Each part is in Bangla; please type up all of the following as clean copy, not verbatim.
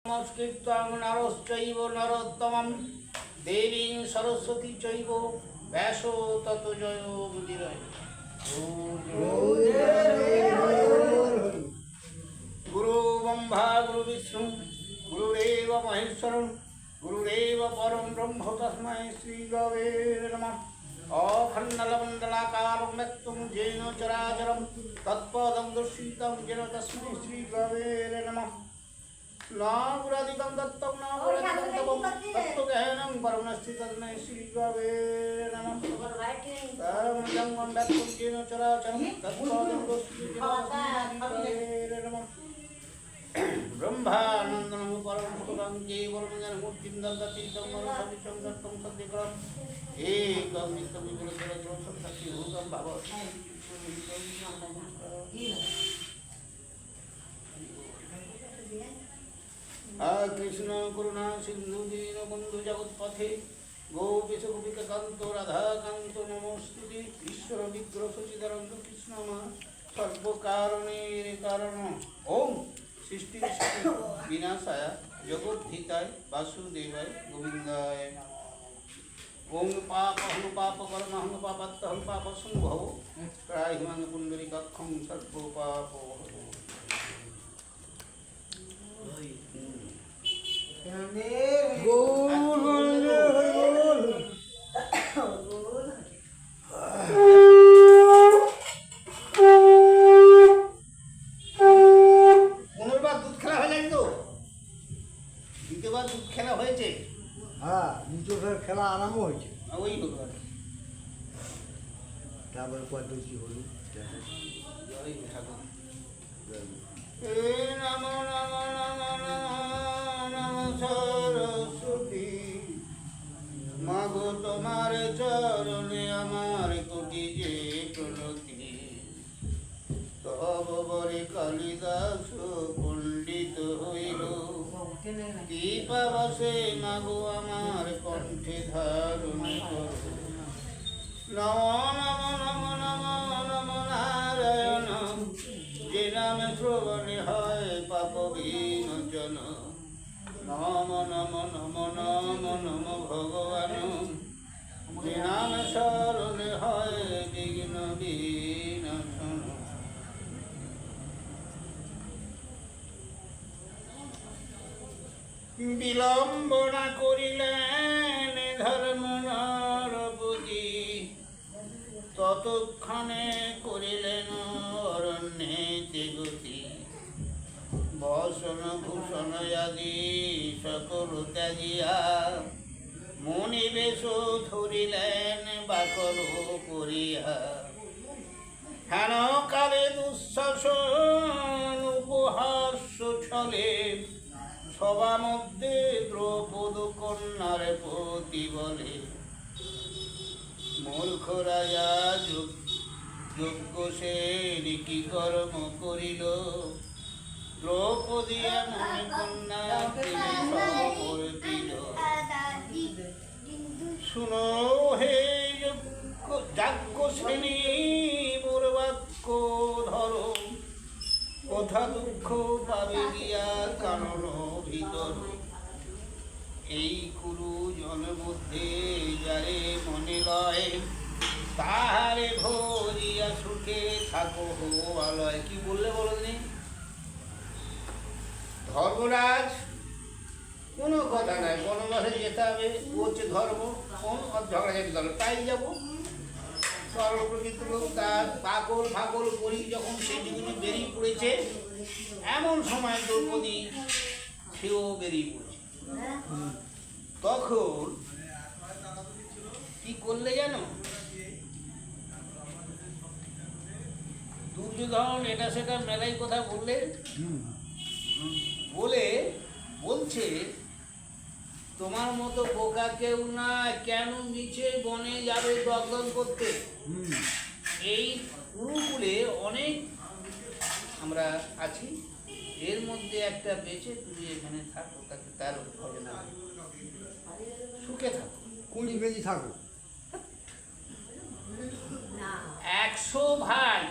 সংস্কৃত্যং নরশ্চৈব নরোত্তমং দেবীং সরস্বতী চৈব ব্যাসো ততো জয়োমুদীরয়। গুরু ব্রহ্মা গুরু বিষ্ণু গুরুদেব মহেশ্বরং গুরুদেব পরম ব্রহ্ম তস্मै শ্রী গুরবে নমঃ। অখণ্ডলমণ্ডলাকারং ব্যক্तं येन चराचरं तत्पदं दर्शितं येन तस्मै श्री गुरवे नमः। नागुरादिकं दत्तं नागुरादिकं तपं तत्त्वज्ञानं परमस्ति तस्मै श्री गुरवे नमः। सर्वमङ्गलं व्यक्तं येन चराचरं तत्पदं दर्शितं येन तस्मै श्री गुरवे नमः। ब्रह्मानन्दं परमं सुखं केवलं ज्ञानमूर्तिं दत्तचित्तं मनसविचं दत्तं सद्विक्रमम् एकं नित्यं विपुलतरं सत्सत्यभूतं भवति। कृष्ण करुणा सिंधु दीनबंधु जगत्पथे गोपीश गोपिकान्तो राधाकान्तो नमोस्तुते। ईश्वर विग्रह सच्चिदानंद कृष्ण सर्वकारणे कारण ओम सृष्टि विनाशाय जगद्धिताय वासुदेवाय गोविंदाय। ओम पाप हम पाप कर्म हम पापत्त हम पाप संभव त्राहिमां पुंडरीकाक्षं सर्व पाप। পুনর্বার দুধ খেলা হয়ে যায় তো দ্বিতীয়বার দুধ খেলা হয়েছে। হ্যাঁ, দ্বিতীয়বার খেলা আরম্ভ হয়েছে। ওই হলো আর তারপরে পদ্ধতি হলো জয় ঠাকুর। নম নম নম নম নম সরস্বতী মাগো তোমার চরণে আমার কোটি যে প্রণতি। তব বরে কালিদাস পণ্ডিত হইল কৃপাবশে মাগো আমার কণ্ঠে ধারণ করো। নম নম নম নম নম নারায়ণ যে নামে শ্রবণে হয় পাপ বিমোচন। নম নম নম নম নম ভগবান যে নামে শরণে হয় বিঘ্ন বিনাশন। বিলম্বনা করিলেন ধর্ম নরপতি ততক্ষণে করিলেন অরণ্যেতে গতি। বসন ভূষণ আদি সকল ত্যাজিয়া মনিবেশ ধরিলেন বাকর করিয়া। হেন কালে দুঃশাসন উপহাস্য ছলে সভা মধ্যে দ্রৌপদ কন্যার পতি বলে। মূর্খ রাজা যজ্ঞ সেন কি কর্ম করিল দ্রৌপদী এমন কন্যা তিনি সবর দিল। শুনো হে যাজ্ঞ শ্রেণী মোর বাক্য ধরো কথা দুঃখ পাবে গিয়া কানন ভিতর। এই কুরু জন মধ্যে যারে মনে লয় তাহারে ভরিয়া সুখে থাকো আলয়। কি বললে বলো নি ধর্মরাজ? কোনো কথা নাই, বনবাসে যেতে হবে হচ্ছে ধর্ম। কোন ঝগড়াঝাটি দল তাই যাবো। সর্বপ্রকৃত লোক তার পাগল ফাগল করি যখন সেদিকে বেরিয়ে পড়েছে এমন সময় দ্রৌপদী সেও বেরিয়ে পড়েছে। তখন কি করলে জানো? দুর্যোধন এটা সেটা মেলাই কথা বললে বলে বলছে তোমার মতো বোকা কেউ না, কেন মিছে বনে যাবে দগ্ধন করতে? এই কুরুকুলে অনেক আমরা আছি, এর মধ্যে একটা বেঁচে তুমি এখানে থাকো, তাকে তার হবে না, সুখে থাকো, কুড়ি বেজি থাকো। 100 ভাই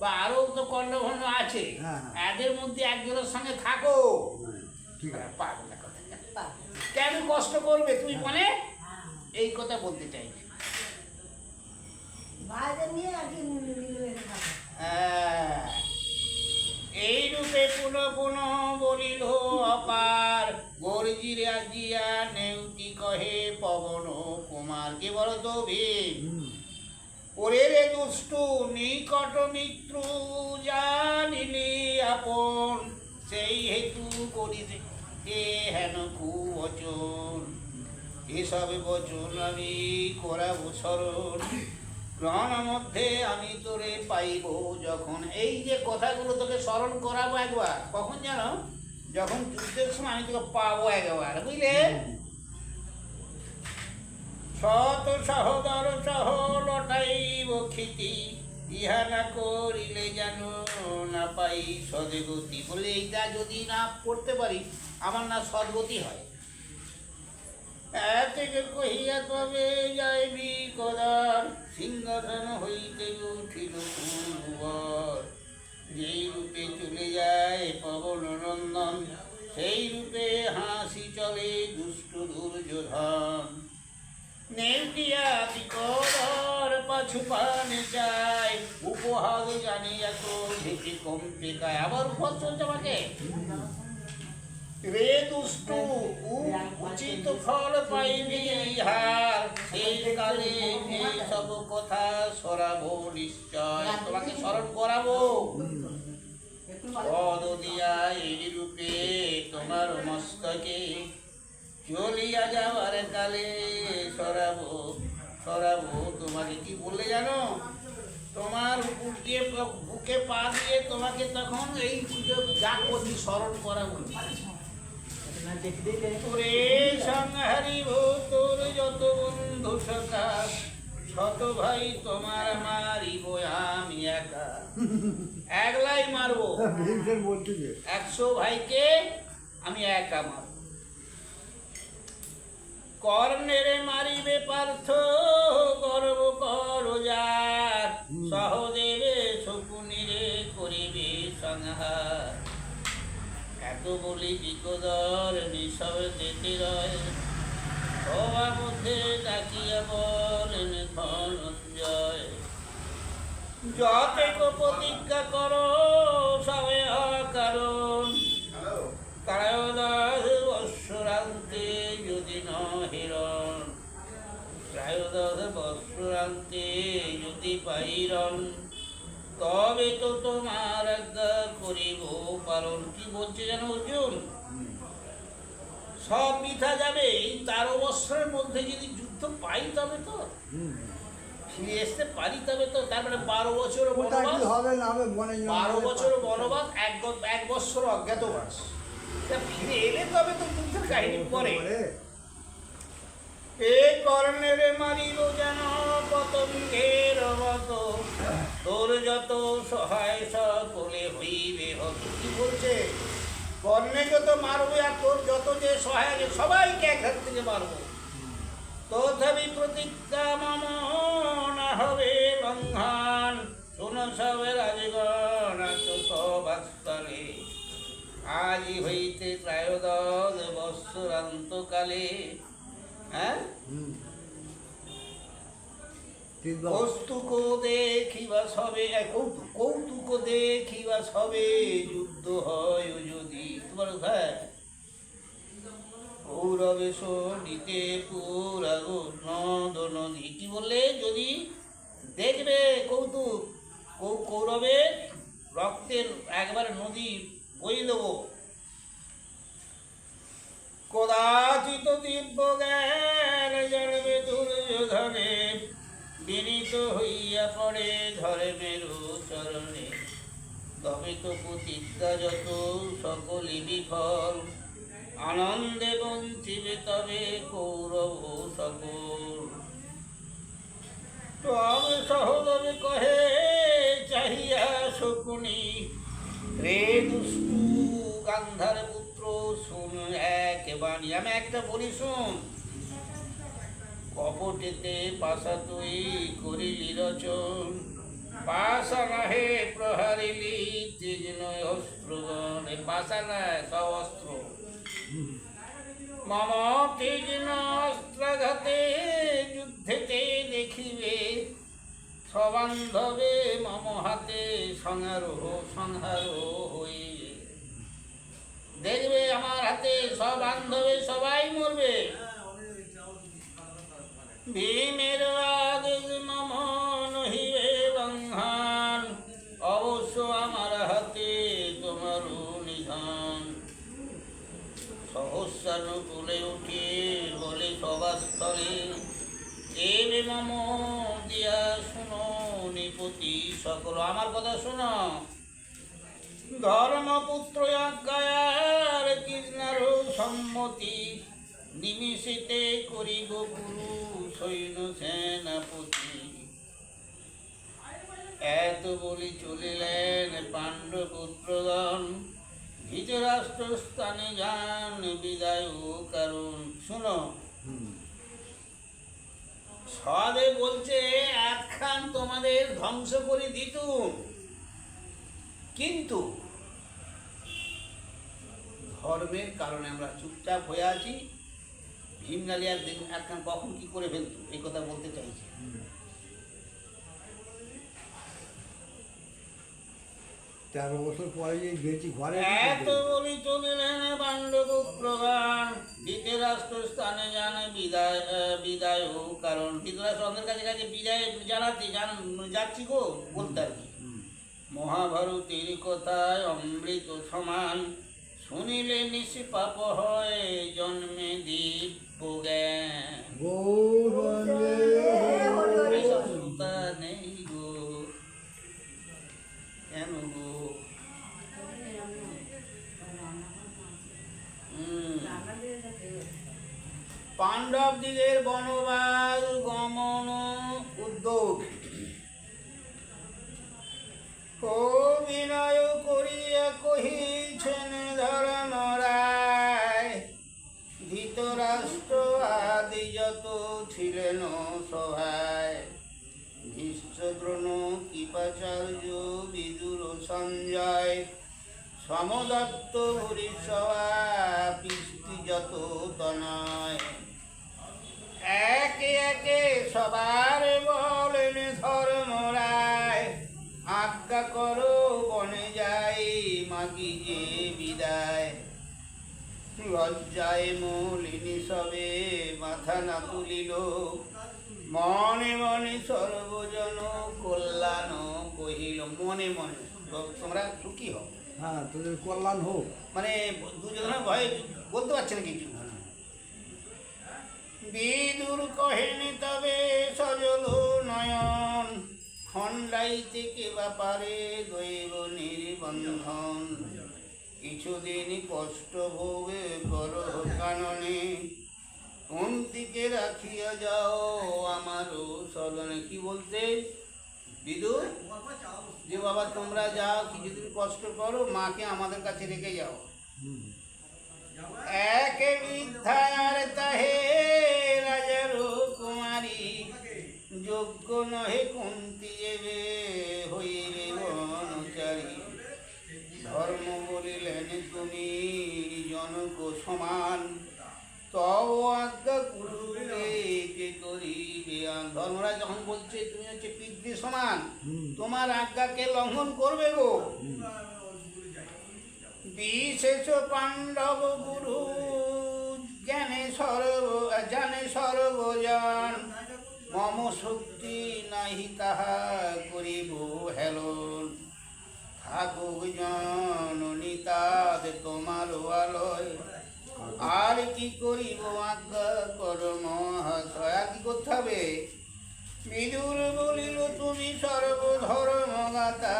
বা আরো তো কর্ণভণ্ড আছে, হ্যাঁ। এদের মধ্যে একজনের সঙ্গে থাকো, ঠিক আছে। পারবো না কথা। কেন কষ্ট করবে তুই মনে এই কথা বলতে চাই। এই রূপে পুনঃ পুনঃ বলিল অপার গর্জির আজিয়া নেউটি কহে পবন কুমার। কে বলো তো ভীম? ওরে রে দুষ্টু নিকট মিত্র জানিলি আপন, সেই হেতু করিতে হেন কুবচন। এসব বচন আমি করাবো স্মরণ, গ্রহণ মধ্যে আমি তোরে পাইব যখন। এই যে কথাগুলো তোকে স্মরণ করাবো একবার, কখন জানো? যখন যুদ্ধের সময় আমি তোকে পাবো একবার, বুঝলে? শত সহদর সহ লটাইব খ্যাতি, ইহা না করিলে যেন না পাই সদগতি। বলে এইটা যদি না করতে পারি আমার না সদ্গতি হয়। থেকে কহিয়া তবে যাইবি কদার, সিংহাসন হইতে উঠিল পূর্বর। যেই রূপে চলে যায় পবন নন্দন, সেই রূপে হাসি চলে দুষ্ট দুর্যোধন। নেউটিয়া বিকর পাছু পানে চায়, উপহার জানিয়া তো ঢেকে কমতে গায়। আবার উপহার চলছে আমাকে। রে দুষ্টু উচিত ফল পাইবি ইহার, সেই কালে এই সব কথা সরাবো নিশ্চয়। তোমাকে স্মরণ করাবো পদ দিয়া এই রূপে তোমার মস্তকে, চলিয়া যাওয়ার কালে সরাবো সরাবো তোমাকে। কি বললে জানো? তোমার বুক দিয়ে বুকে পা দিয়ে তোমাকে তখন এই যা করছি স্মরণ করাবো। তোরে সংহারিব তোর যত বন্ধু সখা, শত ভাই তোমার মারিব আমি একা। একলাই মারবো, ভীমসেন বলতেছে 100 ভাইকে আমি একা মারবো। কর্ণেরে মারিবে পার্থ গর্ব কর যার, সহদেবে শকুনিরে করিবে সংহার। এত বলি বিকদর নিঃসব যেতে রয়, সবার মধ্যে ডাকিয়া বলেন ধনঞ্জয়। যতে প্রতিজ্ঞা করো সবে কারণ, ত্রয়োদশ বৎসরান্তে যদি ন হিরণ। ত্রয়োদশ বৎসরান্তে যদি পাইরণ, তবে তো তোমার আজ্ঞা করিব পালন। কি বলছে জানো অর্জুন? সব মিথা যাবে, 13 বৎসরের মধ্যে যদি যুদ্ধ পাই তবে তো ফিরে আসতে পারি, তবে তো। তারপরে 12 বছর কোথায় কি বনবাস, হবে না হবে মনে 12 বছর বনবাস, 1 বৎসর অজ্ঞাতবাস। তা ফিরে এলে তবে তো যুদ্ধের কাহিনী পরে। এ কর্ণের মারিল যেন পতঙ্গের মতো, তোর যত সহায় সকলে হইবে হত। কি বলছে? কর্ণেকে তো মারবে, আর তোর যত যে সহায় আছে সবাইকে এক হাত থেকে মারবো। তথাপি প্রতিজ্ঞা মম না হবে লঙ্ঘন, শোন সবে রাজগণ আছো সভাস্থলে। আজই হইতে ত্রয়োদশ বৎসরান্তকালে, হ্যাঁ, কৌতুক দেখিবা সবে, কৌতুক দেখিবা সবে যুদ্ধ হয় যদি। তোমার হ্যাঁ, কৌরবে শোনিতে পুরাগো নদ নদী। কি বললে? যদি দেখবে কৌতুক, কৌরবে রক্তের একবার নদী বই দেবো। কদাচিত দিব্য জ্ঞান জানবে দুর্যোধনে, বিনীত হইয়া পড়ে ধরে মেরু চরণে। তবে তো প্রতিজ্ঞা যত সকলই বিফল, আনন্দে বঞ্চিবে তবে কৌরব সকল। তবে সহদেবে কহে চাহিয়া শকুনি, রে দুষ্টু গান্ধার পুত্র শুন এক বাণী। আমি একটা বলি শোন। কপটেতে পাশা তুই করিলি রচন, পাশা নাহে প্রহারিলি তীক্ষ্ণ অস্ত্রগণ। এই পাশা না সব অস্ত্র। মম তীক্ষ্ণ অস্ত্রাঘাতে যুদ্ধেতে দেখিবে সবান্ধবে মম হাতে সংহার হয়ে দেখবে আমার হাতে সব বান্ধবে সবাই মরবে। ভীমের আদেশ মম নহিবে লঙ্ঘন, অবশ্য আমার হাতে তোমার নিধন। সহস্রানুকূলে উঠে বলে সভাস্থলে, এবে মম দিয়া শুনো নিপতি সকল। আমার কথা শোনো, ধর্মপুত্র আজ্ঞার কৃষ্ণার সম্মতি, নিমিষেতে করিব গুরু সৈন্য সেনাপতি। এত বলি চলিলেন পাণ্ডবপুত্রগণ, ধৃতরাষ্ট্র স্থানে যান বিদায় কারণ। শুনো, সবে বলছে একখান তোমাদের ধ্বংস করে দিতুম, কিন্তু ধর্মের কারণে আমরা চুপচাপ হয়ে আছি। ভীমনালি আর দেখুন একখান কখন কি করে ফেলতো, এই কথা বলতে চাইছে। 13 বছর পরে যে গেছি ঘরে এত বলি চলিলেন পাণ্ডবপুত্রগণ, ধৃতরাষ্ট্র স্থানে যান বিদায় কারণ। ধৃতরাষ্ট্র অন্ধের কাছে কাছে বিদায় জানাতে যাচ্ছি গো বলতে আর কি। মহাভারতের কথায় অমৃত সমান, শুনিলে নিষ্পাপ হয় জন্মে দিব্য জ্ঞান। এইসব সুতা নেই গো, কেন গো? পাণ্ডবদিগের বনবাস গমন উদ্যোগ, অভিনয় করিয়া কহিছেন ধর্মরায়। ধৃতরাষ্ট্র আদি যত ছিলেন সভায়, ভীষ্ম দ্রোণ কৃপাচার্য বিদুর সঞ্জয়, সমদত্ত হরিসভা পিষ্টি যত তনয়। একে একে সবার বলেন ধর্মরায়, আজ্ঞা করো বনে যাই মাগি যে বিদায়। লজ্জায় মলিনী সবে মাথা না তুলিল, মনে মনে সর্বজন কল্যাণ কহিল। মনে মনে তোমরা সুখী হও, হ্যাঁ, তোদের কল্যাণ হোক। মানে দুজনের ভয়ে বলতে পারছে না কিছু। বিদুর কহেনি তবে সজল নয়ন, খণ্ডাইতে কে ব্যাপারে দৈব নির্বন্ধন। কিছুদিন কষ্ট ভোগে করো কাননে, কুন্তিকে রাখিয়া যাও আমারও সদনে। কি বলতে বিদুর, যে বাবা তোমরা যাও কিছুদিন কষ্ট করো, মাকে আমাদের কাছে রেখে যাও। একে বিদ্যার তাহে রাজার কুমারী, যোগ্য নহে কুন্তি এবে হইবে বনচারী। ধর্ম বলিলেন তুমি জনক সমান, তব আজ্ঞা করবে কে করিবে। ধর্মরাজ যখন বলছে তুমি হচ্ছে পিতৃ সমান, তোমার আজ্ঞাকে লঙ্ঘন করবে গো। বিশেষ পাণ্ডব গুরু জানে সর্বজন, মম শক্তি নাহি তাহা করিব হেলন। থাকুক জননী তাদ তোমার আলয়, আর কি করিব আজ্ঞা কর মহাশয়। আর কি করতে হবে? বিদুর বলিল তুমি সর্বধর্মগাতা,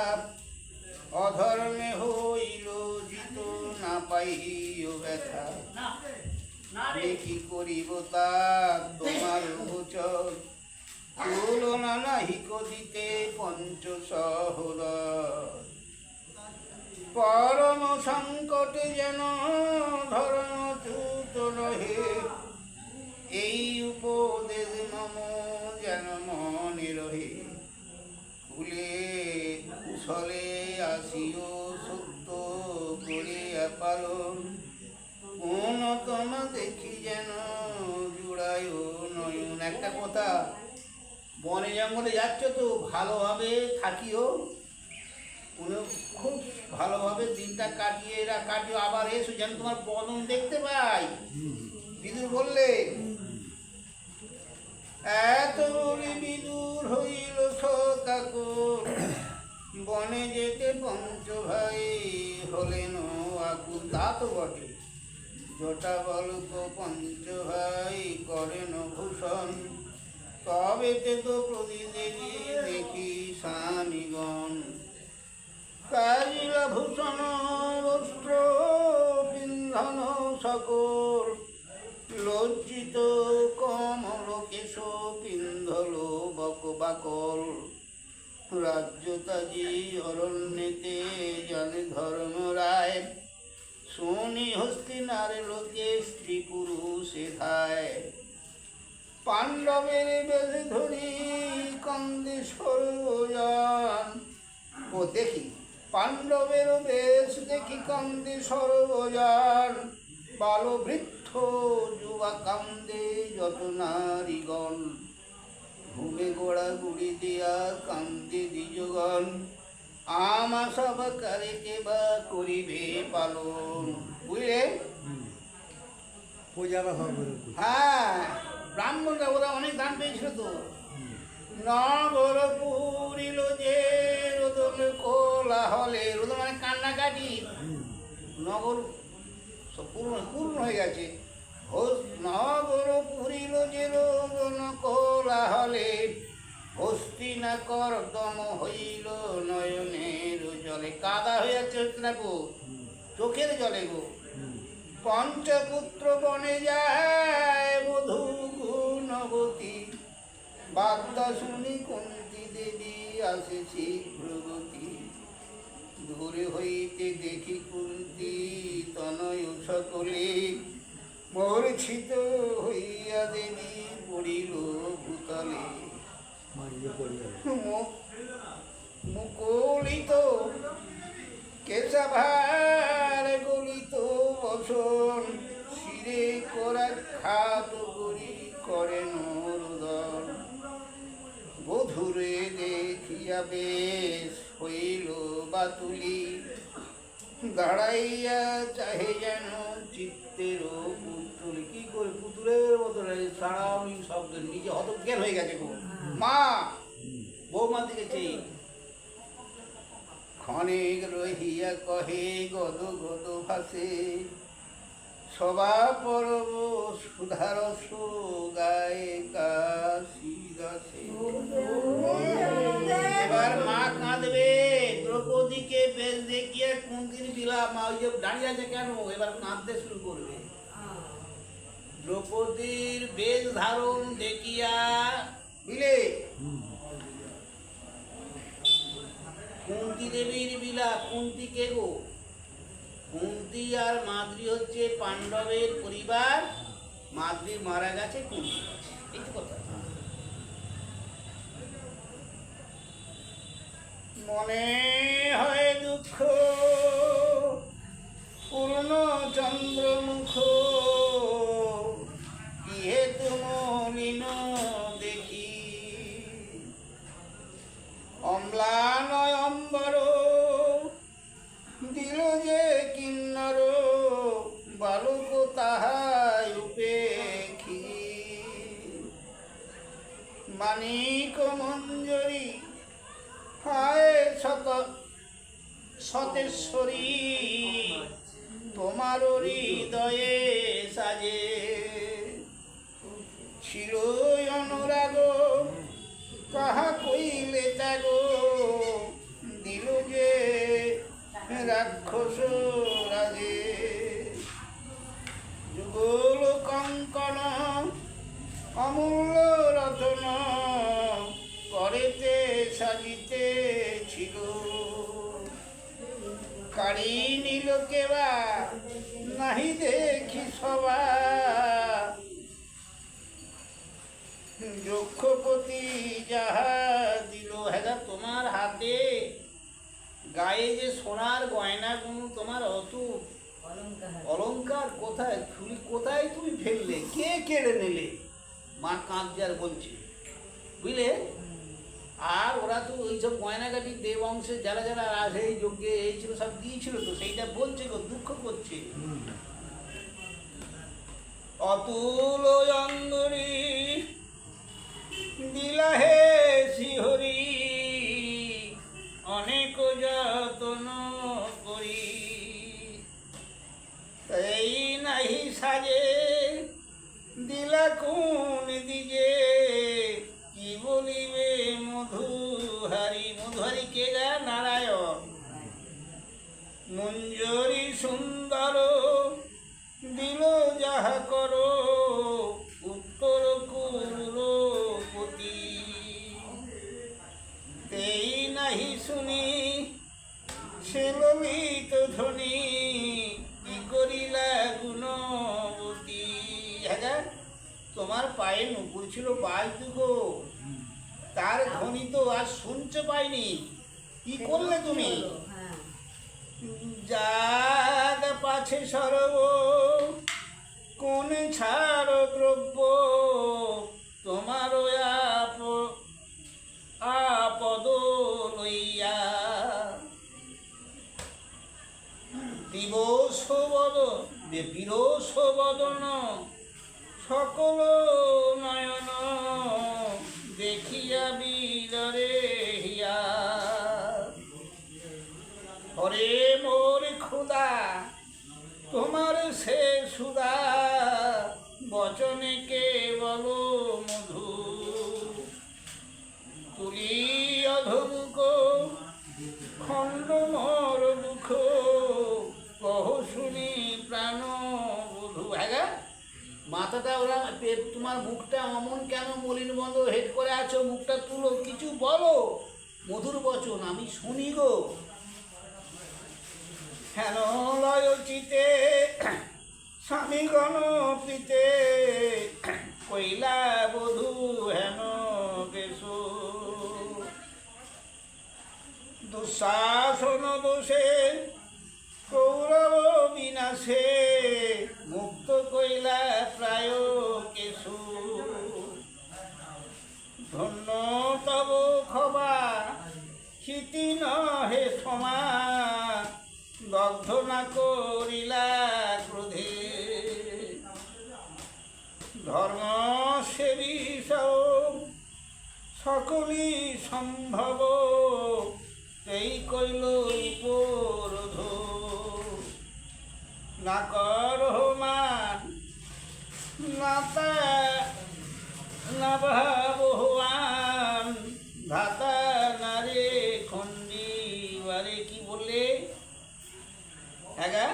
অধর্মে হইল জিত না পাইও ব্যথা। কি করিব তা তোমার গোচর, তুলনা নাহি করিতে পঞ্চশহর। পরম সংকটে যেন ধর্মচ্যুত রহে, এই উপদেশ মম যেন মনে রহে। কুলে কুশলে আসিও সত্য করিয়া পালন, কোন দেখি যেন জুড়ায় নয়ন। একটা কথা, বনে জঙ্গলে যাচ্ছ তো ভালোভাবে থাকিও, কোনো খুব ভালোভাবে দিনটা কাটিও, আবার এসো যেন তোমার বদন দেখতে পাই। বিদুর বললে, এত বলি বিদুর হইল সকাকুর, বনে যেতে পঞ্চ ভাই হলেন আকুল। তা তো বটে, জটা বলক পঞ্চ ভাই করেন ভূষণ, তবেতে তো প্রতিদেবী দেখি স্বামীগণ। কাজিলা ভূষণ বস্ত্র পিন্ধন সকল, লজ্জিত কমল কেশ পিন্ধল বক বাকল। রাজ্য তাজি অরণ্যেতে জানে ধর্ম রায়, শুনি হস্তিনার লোকে স্ত্রী পুরুষে ধায়। পাণ্ডবের বেশ ধরি কন্দে সর্বজন, ও দেখি পাণ্ডবের বেশ দেখি কন্দে সর্বজন। বাল বৃদ্ধ যুবা কান্দে যত নারীগণ, ঘুমে গোড়া গুড়ি দিয়া কান্দে দ্বিজগণ। আমা সব কারে কেবা করিবে পালন। বুঝলে? প্রজারা সব করে। হ্যাঁ, ব্রাহ্মণরা ওরা অনেক দান পেয়েছিল তো। নগর পুরিল যে রোদন কোলাহলে, রোদন মানে কান্নাকাটি, নগর সব পূর্ণ হয়ে গেছে। নগর পুরিল যে রোদন কোলাহলে, হস্তিনা কর্দম হইল নয়নের জলে। কাদা হয়ে যাচ্ছে হস্তিনাপুর, চোখের জলে গো। পঞ্চপুত্র বনে যায় বধূ গুণবতী, বার্তা শুনি কুন্তী দেবী আসে শীঘ্রগতি। দূরে হইতে দেখি কুন্তী তনয় সকলে, মূর্ছিত হইয়া দেবী পড়িল ভূতলে। মুকুলিত কেশাভার গলিত বসন, শিরে করা খাত করি করেন রোদন। বধূরে দেখিয়া বেশ হইল বাতুলি, দাঁড়াইয়া চাহে যেন চিত্তের পুতুল। কি করে পুতুলের বদলে সারাউনি শব্দ, নিজে হতজ্ঞান হয়ে গেছে গো। মা বৌমার দিকে চেয়ে ক্ষণিক রহিয়া কহে গদ গদ ভাসে, সভা পরব সুধারস গায়ে কাশি দাসে। এবার মা কাঁদবে, দ্রৌপদীকে বেশ দেখিয়ে কুন্তির বিলাপ। মা ওই যে দাঁড়িয়ে আছে কেন, এবার কাঁদতে শুরু করবে। দ্রৌপদীর বেশ ধারণ দেখিয়া বিলে কুন্তী দেবীর বিলাপ। কুন্তী কে গো? কুন্তী আর মাদ্রি হচ্ছে পাণ্ডবের পরিবার। মাদ্রি মারা গেছে, কুন্তী আছে, এই তো কথা। মনে হয় দুঃখ পূর্ণ চন্দ্রমুখ, ইহে তুমলিন দেখি। অম্লানয় অম্বর দিল যে কিন্নর, বালক তাহাই উপেক্ষী। মানিক মঞ্জরি হায় সতেশ্বরী, তোমার হৃদয়ে সাজে ছিল অনুরাগ, কাহা কইলে ত্যাগ। দিল যে রাক্ষস রাজে, যুগল কঙ্কণ অমূল্য রতন, করেতে সাজিতে ছিল। কাড়ি নিল কেবা নাহি দেখি সবা, যক্ষপতি যাহা দিল। হ্যাঁ, তোমার হাতে গায়ে যে সোনার গয়নাগুলো, তোমার অত অলঙ্কার কোথায়, কোথায় তুমি কেড়ে নিলে। মা কাঁদছে আর বলছে, বুঝলে। আর ওরা তো ওইসব গয়নাগাটি দেব অংশে যারা যারা এই যজ্ঞে এই ছিল সব দিয়েছিল, তো সেইটা বলছে গো, দুঃখ করছে। অতুল অঙ্গরি দিলাহে শিহরি, অনেক যতন করি, এই নাহি সাজে দিলা কোন দিকে, কি বলিবে মধুহারি। মধুহারি কে গা? নারায়ণ। মঞ্জরি সুন্দর দিল যাহা করো, উত্তর কুলপতি, এই নাহি শুনি সে ললিত ধ্বনি, কি করিলা গুণবতী। হ্যাঁ, তোমার পায়ে নুপুর ছিল বাজদুগো, তার ধ্বনি তো আর শুনতে পাইনি, কি করলে তুমি? যাগ পাছে সরব কোন ছাড় দ্রব্য, তোমার আপদ লইয়া, দিবস বিরস বদন সকল নয়ন, দেখিয়া বিদরে হিয়া, হরে মোর খুদা তোমার সে সুদা, বচনে কে বলো মধু, তুলি অধমুখ খণ্ড মোর দুঃখ, কহ শুনি প্রাণ বধু। হ্যাঁ, মাথাটা ওরা, তোমার মুখটা অমন কেন মলিন বন্ধ হেড করে আছো, মুখটা তুলো, কিছু বলো, মধুর বচন আমি শুনি গো। হেন লয় চিতে স্বামীগণ প্রীতে, কইলা বধূ হেন বেশু, দুঃশাসন দোষে কৌরব বিনাশে, মুক্ত কইলা প্রায় কেশু, ধন্য তব খবা ক্ষিতি নহে ক্ষমা, দগ্ধ না করিলা ক্রোধে, ধর্ম সেবী সকলি সম্ভব, এই কইল উপরোধ, না কর মান না ভাবান, ধাতা নারে খন্ডিবারে। কি বললে? হ্যাঁ,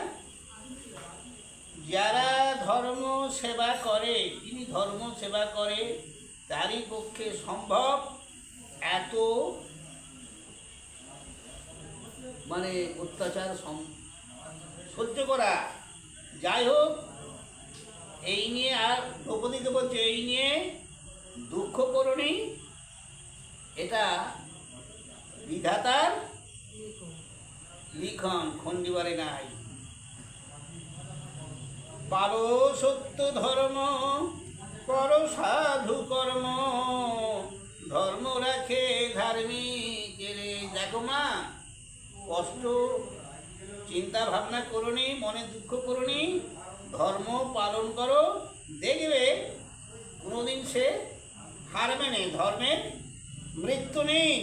যারা ধর্ম সেবা করে, তিনি ধর্ম সেবা করে, তারই পক্ষে সম্ভব এত মানে অত্যাচার সহ্য করা। যাই হোক, এই নিয়ে আর দ্রৌপদীকে বলছে, এই নিয়ে দুঃখ করনি, এটা বিধাতার লিখন, খন্ডিবারে নাই। পারো সত্য ধর্ম, কর সাধু কর্ম, ধর্ম রাখে ধার্মিক। দেখো মা, কষ্ট চিন্তা ভাবনা করনি, মনে দুঃখ করনি, ধর্ম পালন করো, দেখবে কোনোদিন সে হারবে নেই, ধর্মের মৃত্যু নেই।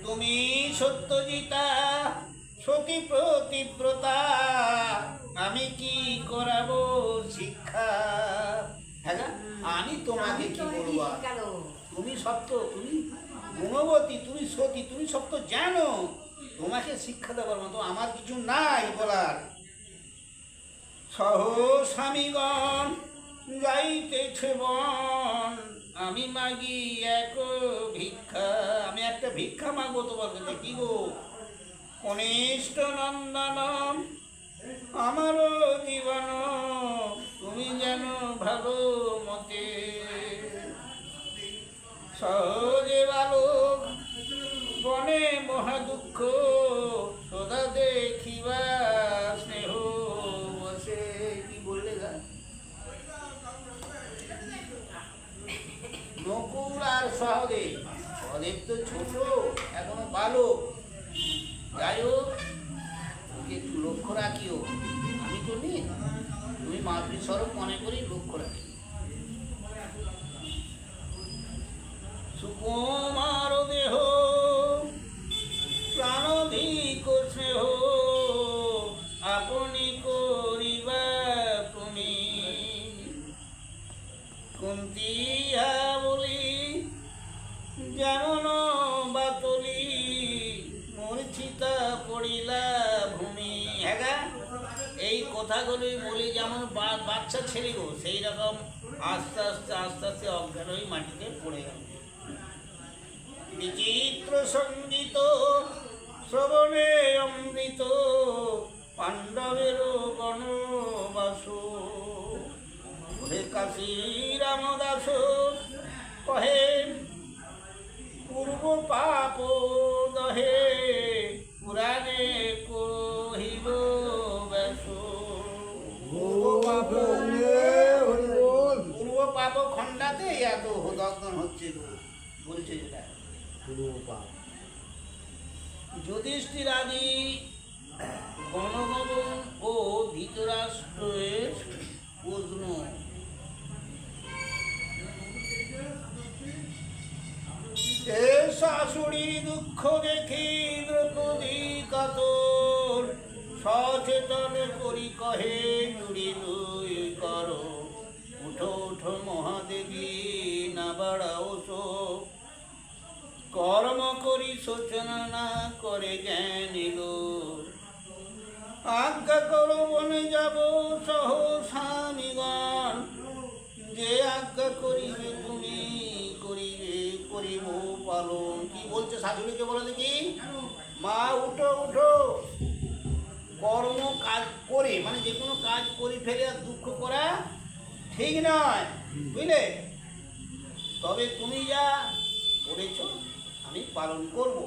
তুমি সত্যজিতা সতী প্রতিব্রতা, আমি কি করাবো শিক্ষা। হ্যাঁ, আমি তোমাকে কি বলবো, তুমি সত্য, তুমি গুণবতী, তুমি সতী, তুমি সত্য জানো, তোমাকে শিক্ষা দেওয়ার মতো আমার কিছু নাই বলার। সহ স্বামীগণ যাইতেছে বন, আমি মাগি এক ভিক্ষা, আমি একটা ভিক্ষা মাগবো তোমার কাছে। কি গো? কনিষ্ঠ নন্দন আমার জীবন, তুমি যেন ভালো মতে, সহজে বালক বনে মহা দুঃখ, সদা দেখিবা স্নেহ বসে। কি বললে গা? মাতৃস্বরূপ মনে করি লক্ষ্য রাখি। সুকুমার দেহ প্রাণধিক স্নেহ আপনি করিবা তুমি কুন্তিয়া বলি যেমন বাতলি মূর্ছিতা পড়িলা ভূমি। হ্যাঁ, এই কথাগুলি বলি যেমন বাচ্চা ছেলে গো, সেই রকম আস্তে আস্তে আস্তে আস্তে অজ্ঞান হয়ে মাটিতে পড়ে গেল। বিচিত্র সঙ্গীত শ্রবণে অমৃত পাণ্ডবের বনবাস হে কাশী রামদাস কহে পূর্ব পাপ দহে পুরাণে কহিব ব্যাস। পূর্ব পাপ খণ্ডাতে এত দগ্ধন হচ্ছে বলছে যেটা। যুধিষ্ঠির আদি গণভবন ও ধৃতরাষ্ট্রের প্রশ্ন। শাশুড়ির দুঃখ দেখি দ্রৌপদী কাতর সচেতন করি কহে জুড়ি দুই করো উঠো উঠো মহাদেবী না বাড়াও শোক কর্ম করি শোচনা না করে জ্ঞান এলো আজ্ঞা করো বনে যাব সহস্বামীগণ যে আজ্ঞা করিবে তুমি করিবে করিব পালন। কি বলছে শাশুড়িকে বলে দেখি, মা উঠো উঠো, কর্ম কাজ করে মানে যে কোনো কাজ করে ফেলে আর দুঃখ করা ঠিক নয়, বুঝলে? তবে তুমি যা বলেছ আমি পালন করব।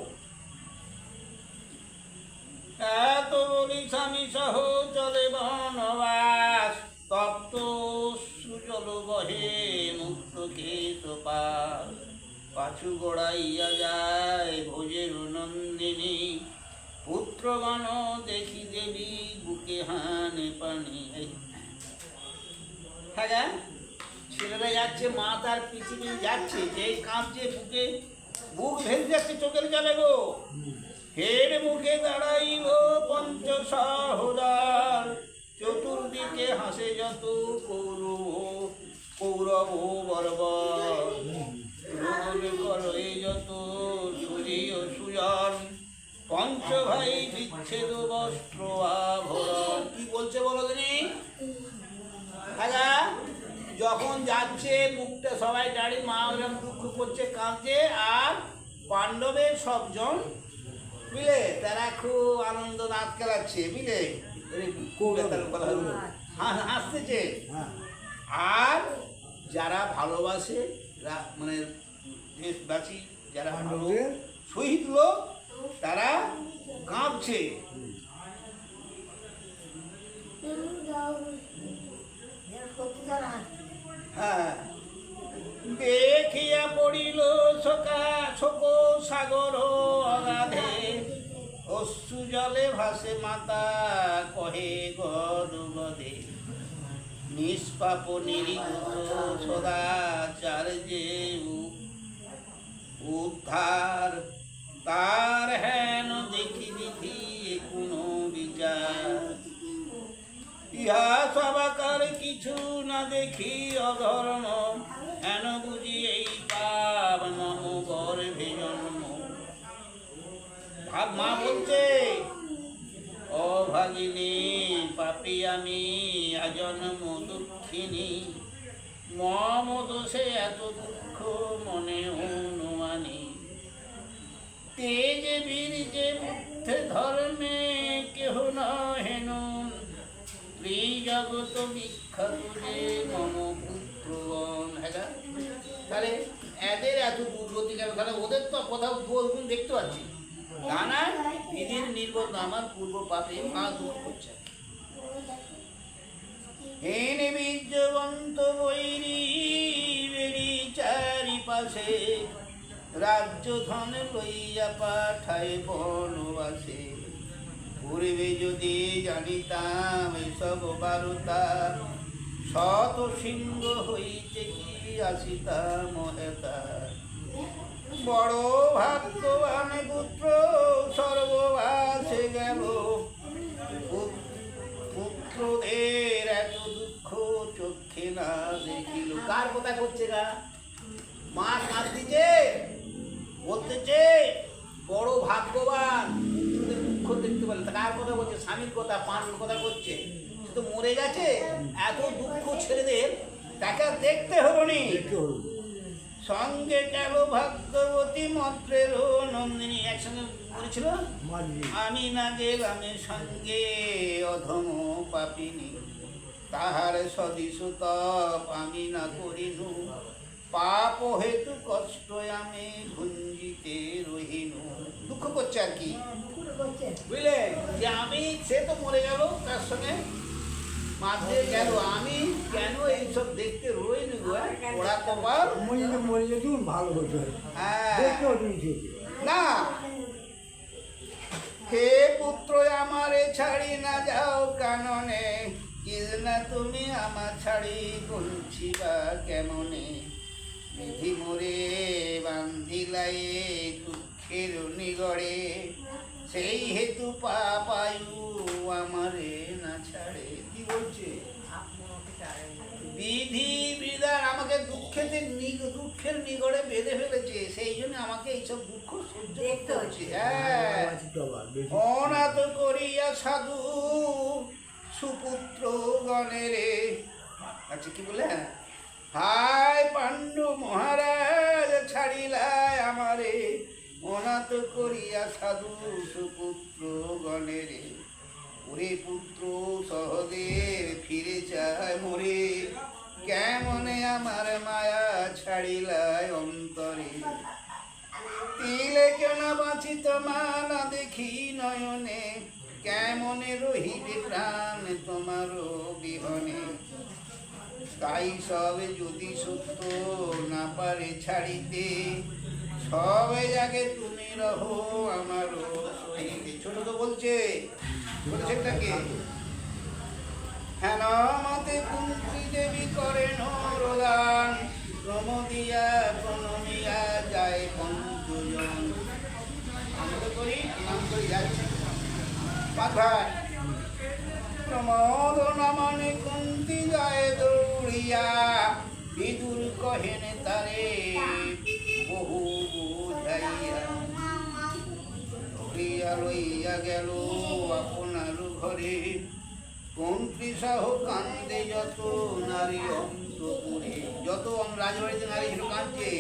এত বলি স্বামী সহ চলে বনবাস তপ্ত সুজল বহে মুক্ত কেশ পাশ পাছু গড়াইয়া যায় ভোজের নন্দিনী পুত্রগণ দেখি দেবী বুকে হানে পানি। হ্যাঁ, ছেলেরা যাচ্ছে, মা তার পিছিয়ে যাচ্ছে, যে কাঁপছে বুকে, বুক ভেসে যাচ্ছে চোখের জলে গো। হের মুখে দাঁড়াইল পঞ্চ সহোদর চতুর্দিকে হাসে যত কৌরব বর্বর করে যত সুরি ও সুজন পঞ্চ ভাই বিচ্ছেদ বস্ত্র আভরণ। কি বলছে বলো তিনি? হ্যাঁ, যখন যাচ্ছে মুখটা সবাই দাঁড়িয়ে, মা ওরকম দুঃখ করছে, কাঁদছে, আর পাণ্ডবের সবজন বুঝলে তারা খুব আনন্দ নাচ খেলাচ্ছে, বুঝলে হাসতেছে। আর যারা ভালোবাসে মানে দেশবাসী যারা ভালো শহীদ লোক তারা কাঁপছে। হ্যাঁ, দেখিয়া পড়িল শোক সাগর অগাধে অশ্রু জলে ভাসে মাতা কহে গদে নিষ্পাপ নিরীহ সদাচার যে উদ্ধার তার হেন দেখি বিধি কোনো বিচার ইহা সবাকার কিছু না দেখি অধর্ম হেন বুঝি এই পাপ নম গর্ভে জন্ম। মা বলছে, অভাগিনী পাপী আমি আজন্ম দুঃখিনী মম দোষে এত দুঃখ মনে অনুমানী তেজে বীর্যে বুদ্ধে ধর্মে কেহ নহেন জগত বিখ্যাত যে মম পুত্রগণ। হ্যাঁ, তাহলে এদের এত দুর্গতি কেন? তাহলে ওদের তো কোথাও বলগুন দেখতে পাচ্ছি না, বিধির নির্বোধ আমার পূর্ব পাপে মা দূর করছে। হেনে বীর্যবন্ত বৈরী বেরি চারিপাশে রাজ্য ধন লইয়া পাঠায় বনবাসে পূর্বে যদি জানিতাম এসব বারতা শত সিংহ হইতে কি আসিতা মহেতা, বড় ভাগ্যবান পুত্র সর্ববাসে গেল, পুত্রদের এত দুঃখ চোখে না দেখিল। কার কথা করছে গা? মার দিছে, বলতেছে বড় ভাগ্যবান পুত্রদের দুঃখ দেখতে পেলে। কার কথা বলছে? স্বামীর কথা, পাণ্ডুর কথা করছে। সে তো মরে গেছে, এত দুঃখ ছেলেদের তাকে দেখতে হলো নি। দেখতে হলো। সঙ্গে গেল ভাগ্যবতী মন্ত্রের নন্দিনী, একসঙ্গে বলেছিল মাঝি আমি না গেলামে সঙ্গে অধম পাপিনি, তাহার সদিশ তপ আমি না করিনু, পাপ হেতু কষ্ট আমি ভুঞ্জিতে রহিনু। দুঃখ করছে আর কি, বুঝলে, যে আমি, সে তো মরে গেল, তার সঙ্গে মাঝে গেল, আমি কেন এইসব দেখতে রইনি গো? ওরা কপাল। মরে যেত ভালো হতো। হ্যাঁ, দেখতে হতো ঠিক। না, হে পুত্র আমারে ছাড়ি না যাও কাননে, কিনা তুমি আমার ছাড়ি বলছি বা কেমনে, বিধি মোরে বান্ধিলাই দুঃখের নিগড়ে, সেই হেতু পাপায়ু আমারে না ছাড়ে। কি বলছে? বিধি বিধান আমাকে দুঃখের নিগড়ে বেঁধে ফেলেছে, সেই জন্য আমাকে এইসব দুঃখ সহ্য করতে হচ্ছে। হ্যাঁ, অনাথ করিয়া সাধু সুপুত্র গণেরে। আচ্ছা, কি বলে? হায় পাণ্ডু মহারাজ ছাড়িলায় আমারে, অনাথ করিয়া সাধু সুপুত্র গণেরে, ওরে পুত্র সহদেব ফিরে যায় মোরে, কেমনে আমার মায়া ছাড়িলায় অন্তরে, তিলে কেন বাঁচিত মানা দেখি নয়নে, কেমনে রহিবে প্রাণ তোমার বিহনে, তাই সব যদি সত্য না পারে ছাড়িতে, সবে জাগে তুমি রহো আমার সহিতে। ছোট তো বলছে, ছোটটাকে হেন মতে কুন্তি দেবী করেন রোদান, প্রমোদিয়া প্রণমিয়া যায় পঞ্চজন। আমি তো করি, আমি করি যাচ্ছি পাঠায়। প্রমোদ নামনে কুন্তি যায় দৌড়িয়া, বিদুর কহেন তারে বহু বুঝাইয়া, লইয়া গেল আপনার ঘরে, কুন্তি সাহ কান্দে যত নারী অন্তপুরে। যত রাজবাড়িতে নারী ছিল কাঁদছে,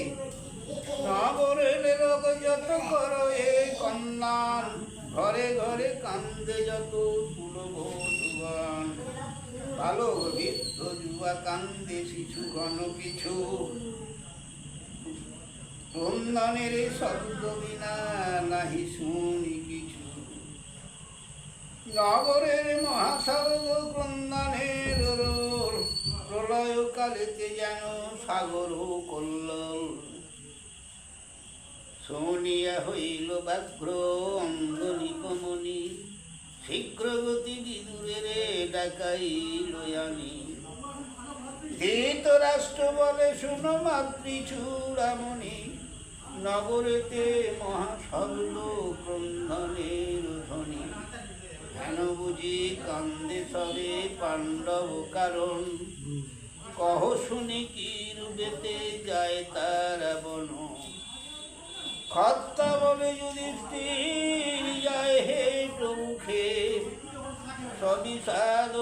নগরের লোক যত করো এ কন্যান, ঘরে ঘরে কান্দে যত তুলবধুগণ, কালো বৃদ্ধ যুবা কান্দে শিশুগণ পিছু, ক্রন্দনের শব্দ বিনা নাহি শুনি কিছু, নগরের মহাসাগর ক্রন্দনের রোল, প্রলয় কালেতে যেন সাগর কল্লোল, শুনিয়া হইল ব্যাঘ্র অঙ্গ নিপমনি, শীঘ্রগতি বিদুরের ডাকাইল আনি, ধৃতরাষ্ট্র বলে শুনো মাতৃ চূড়ামণি, নগরেতে মহাশব্দ ক্রন্দনের ধ্বনি, কেন বুঝি কান্দে সবে পাণ্ডব কারণ, কহ শুনি কি রূপেতে যায় তারা বন, খত্তা বলে যুধিষ্ঠির যায় হে প্রমুখে, সবিষাদ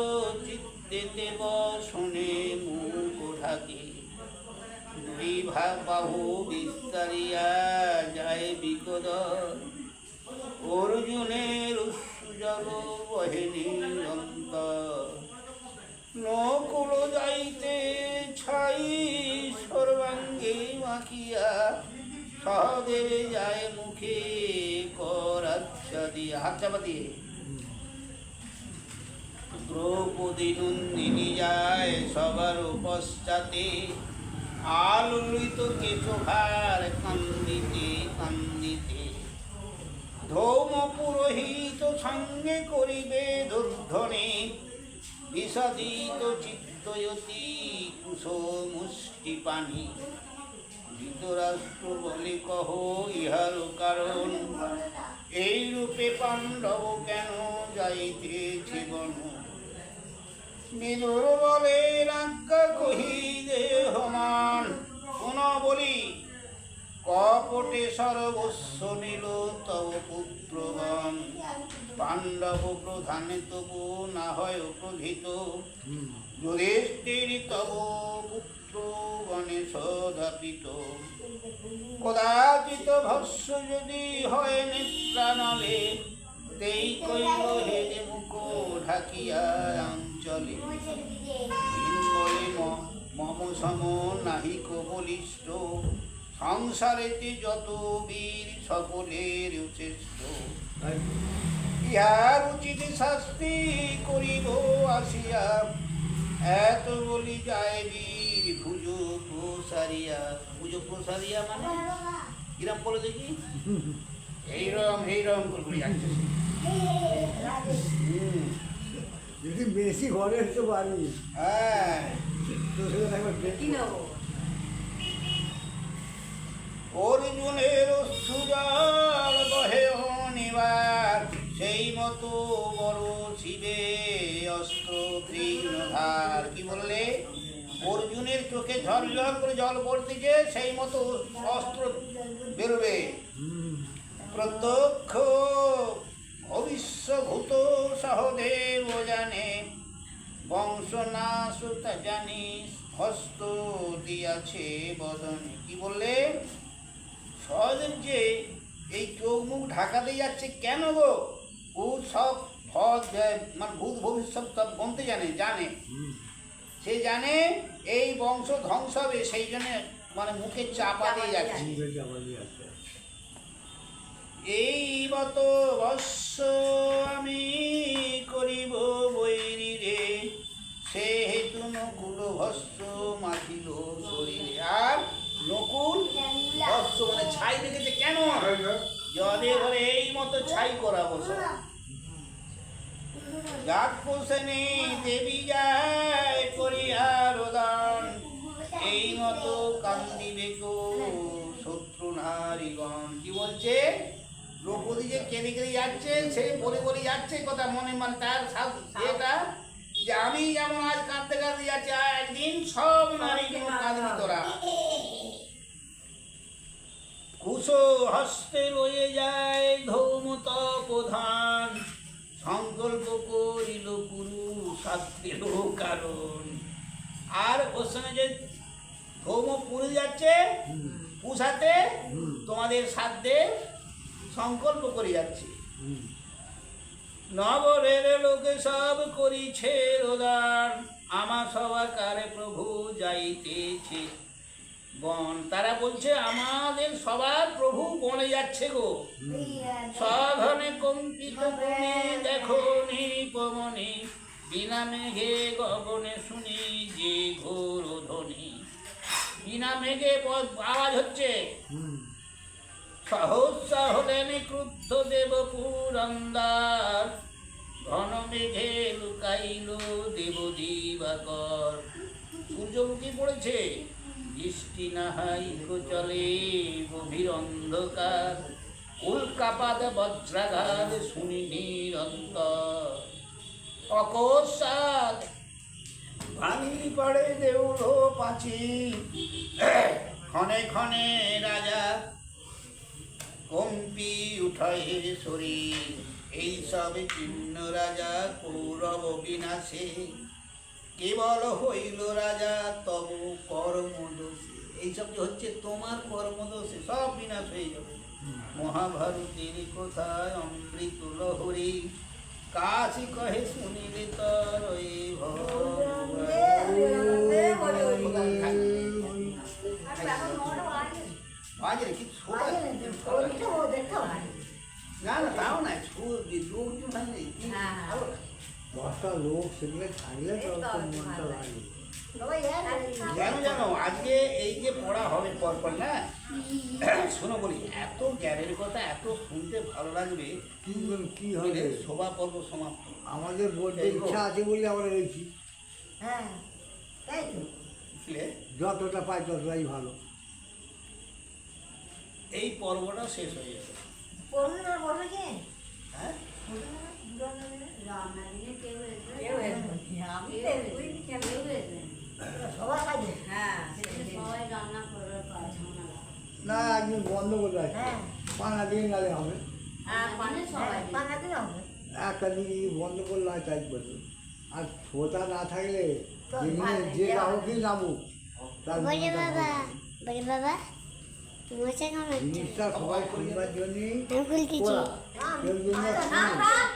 চিত্তেতে বসনে মুখ ঢাকে, দুই বাহু বিস্তারিয়া যায় বিকদর, অর্জুনের উৎসুজল বহে নিরন্তর, নকুল যাইতে ছাই সর্বাঙ্গে মাখিয়া, সহদেবে যায় মুখে করাচ্ছা দিয়া, হাত চাপা দিয়ে। দ্রৌপদী নন্দিনী যায় সবার পশ্চাতে, আলোলিত কেশভার কান্দিতে কান্দিতে, ধৌম পুরোহিত সঙ্গে করিবে দুর্ধনে, বিষাদিত চিত্তয়তি কুসুমুষ্টি পানি ধৃতরাষ্ট্র বলে কহ ইহার কারণ এই রূপে পাণ্ডব কেন যাইতেছে বন বিদুর বলে রাজ্ঞা কহি দেহমান শুন বলি কপটে সর্বস্ব নিল তব পুত্রগণ পাণ্ডব প্রধানে তবু না হয় ক্রোধিত যুধিষ্ঠির তব পুত্র গণেশ দাপিত কদাচিত ভস্য যদি হয় নিদ্রানলে তেই কইল হেরে মুখ ঢাকিয়া অঞ্চলে বলে মম সম নাহিক বলিষ্ঠ সংসারেতে যত বীর সকলের শ্রেষ্ঠ ইহার উচিত শাস্তি করিব আসিয়া এত বলি যায় বীর ভুজো প্রসারিয়া মানে কিরম বলে দেখি এইরকম করে যাচ্ছে যদি বেশি ঘরে হতে পারি হ্যাঁ তো সেটা একবার দেখি অর্জুনের সুজাল বহে অনিবার সেই মতো বড় শিবে অস্ত্র তৃণধার কি বললে অর্জুনের চোখে ঝরঝর করে জল পড়তেছে সেই মতো অস্ত্র বেরোবে প্রত্যক্ষ ভবিষ্যভূত সহদেব জানে বংশনাশ জানি হস্ত দিয়াছে বদনে কি বললে সহদেব যে এই চোখ মুখ ঢাকাতে যাচ্ছে কেন গো ও সব মানে ভূত ভবিষ্যৎ সব বলতে জানে সে জানে এই বংশ ধ্বংস হবে সেই জন্য মানে মুখে চাপা দিয়ে যাচ্ছে এই মত বৎস আমি করিব বৈরী রে সে হেতু নকুল ভস্য মাখিল শরীরে আর নকুল ভস্য মানে ছাই দেখেছে কেন জলে ঘরে এই মতো ছাই করাবো যাক পোষণে দেবী যায় করিয়ার দান এই মতো কান্দিবে কো শত্রু নারীগণ কি বলছে দ্রৌপদী যে কেঁদে কেঁদে যাচ্ছে সে বলে যাচ্ছে কথা মনে মানে তার এটা যে আমি যেমন আজ কাঁদতে কাঁদতে যাচ্ছি একদিন সব নারীগুলো কাঁদবি তোরা কুশ হস্তে লয়ে যায় ধৌমত প্রধান সংকল্প করিল গুরু শাস্ত্রের কারণ আর ওর সঙ্গে যে ধৌম পুরে যাচ্ছে পুষাতে তোমাদের সাধ্যে সংকল্প করে যাচ্ছে নগরের লোকে সব করিছে রোদান আমার সবাকারে প্রভু যাইতেছে বন তারা বলছে আমাদের সবার প্রভু বনে যাচ্ছে গো সাধনে কম্পিত কোণে দেখো নিপমনে বিনা মেঘে গগনে শুনি যে ঘোর ধ্বনি বিনা মেঘে আওয়াজ হচ্ছে সহসা হলেন ক্রুদ্ধ দেব পুরন্দার ঘন মেঘে লুকাইল দেব দিবাকর সূর্যমুখী পড়েছে বৃষ্টি নাহাই চলে গভীর অন্ধকার উল্কাপাত বজ্রাঘাত শুনি নিরন্তর অকস্মাৎ ভাঙি পড়ে দেউল পাচি ক্ষণে ক্ষণে রাজা কম্পি উঠায় শরীর এই সব চিহ্ন রাজা কৌরব বিনাশে কেবল হইল রাজা তব কর্মদোষে এইসব যে হচ্ছে তোমার কর্মদোষে সব বিনাশ হয়ে যাবে মহাভারতের কোথায় অমৃত লহরী কাশি কহে শুনিলে তর না না তাও না দশটা লোক সেগুলো থাকলে তো মনটা লাগে জানো জানো আজকে এই যে পড়া হবে পরপর না শোনো বলি এত জ্ঞানের কথা এত শুনতে ভালো লাগবে কি হবে সভা পর্ব সমাপ্ত আমাদের বলতে এই গো। ইচ্ছা আছে বলে আমরা রয়েছি। হ্যাঁ তাই তো বুঝলে? যতটা পাই ততটাই ভালো। এই পর্বটা শেষ হয়ে যাবে। পড়বে না বলবে কি হ্যাঁ রান্নার দিনে কেউ এসে কেউ আসবে না। আমি তো এসবই নি কেন। কেউ এসে সবার কাজে হ্যাঁ সেদিন সবাই রান্না করে পায় ঝামেলা না একদিন বন্ধ করে আছে, হ্যাঁ পানা দিয়ে গেলে হবে। হ্যাঁ দিনে সবাই পাঁচা দিন হবে একটা দিন বন্ধ করলে হয় চার বছর। আর ছোটা না থাকলে তো যেদিনে ভালো, যে যাও। কাউকে নামুক তার বলে মনটা বাবা ভালো হবে। বলে বাবা মশা কামড়াচ্ছে জিনিসটা সবাই শুনবার জন্যই আমি খুলতেছি করা। কেউ জন্য থাম, থাম।